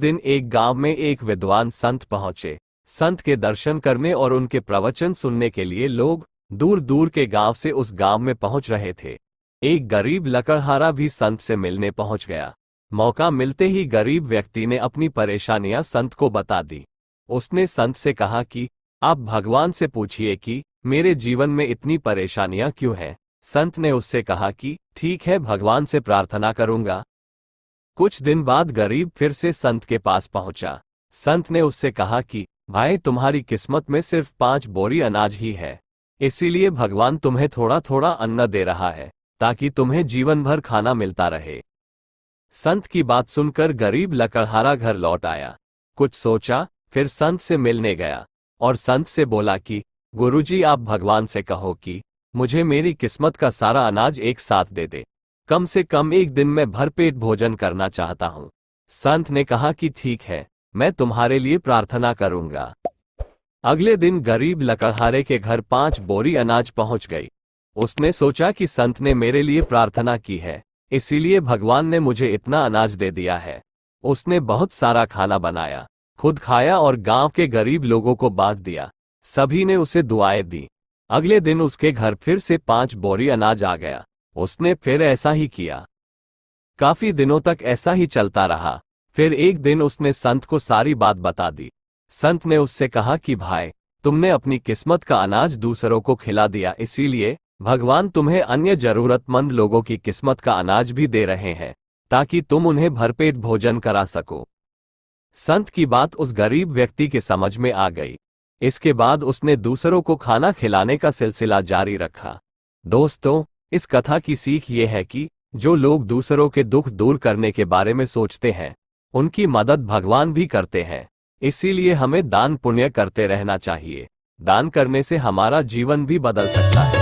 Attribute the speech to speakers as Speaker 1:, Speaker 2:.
Speaker 1: दिन एक गांव में एक विद्वान संत पहुंचे। संत के दर्शन करने और उनके प्रवचन सुनने के लिए लोग दूर दूर के गांव से उस गांव में पहुंच रहे थे। एक गरीब लकड़हारा भी संत से मिलने पहुंच गया। मौका मिलते ही गरीब व्यक्ति ने अपनी परेशानियां संत को बता दी। उसने संत से कहा कि आप भगवान से पूछिए कि मेरे जीवन में इतनी परेशानियां क्यों हैं। संत ने उससे कहा कि ठीक है, भगवान से प्रार्थना करूंगा। कुछ दिन बाद गरीब फिर से संत के पास पहुंचा। संत ने उससे कहा कि भाई, तुम्हारी किस्मत में सिर्फ 5 बोरी अनाज ही है, इसीलिए भगवान तुम्हें थोड़ा थोड़ा अन्न दे रहा है ताकि तुम्हें जीवन भर खाना मिलता रहे। संत की बात सुनकर गरीब लकड़हारा घर लौट आया। कुछ सोचा, फिर संत से मिलने गया और संत से बोला कि गुरुजी, आप भगवान से कहो कि मुझे मेरी किस्मत का सारा अनाज एक साथ दे दे। कम से कम एक दिन में भरपेट भोजन करना चाहता हूं। संत ने कहा कि ठीक है, मैं तुम्हारे लिए प्रार्थना करूंगा। अगले दिन गरीब लकड़हारे के घर 5 बोरी अनाज पहुंच गई। उसने सोचा कि संत ने मेरे लिए प्रार्थना की है, इसीलिए भगवान ने मुझे इतना अनाज दे दिया है। उसने बहुत सारा खाना बनाया, खुद खाया और गांव के गरीब लोगों को बांट दिया। सभी ने उसे दुआएं दी। अगले दिन उसके घर फिर से 5 बोरी अनाज आ गया। उसने फिर ऐसा ही किया। काफी दिनों तक ऐसा ही चलता रहा। फिर एक दिन उसने संत को सारी बात बता दी। संत ने उससे कहा कि भाई, तुमने अपनी किस्मत का अनाज दूसरों को खिला दिया, इसीलिए भगवान तुम्हें अन्य जरूरतमंद लोगों की किस्मत का अनाज भी दे रहे हैं ताकि तुम उन्हें भरपेट भोजन करा सको। संत की बात उस गरीब व्यक्ति के समझ में आ गई। इसके बाद उसने दूसरों को खाना खिलाने का सिलसिला जारी रखा। दोस्तों, इस कथा की सीख ये है कि जो लोग दूसरों के दुख दूर करने के बारे में सोचते हैं, उनकी मदद भगवान भी करते हैं। इसीलिए हमें दान पुण्य करते रहना चाहिए। दान करने से हमारा जीवन भी बदल सकता है।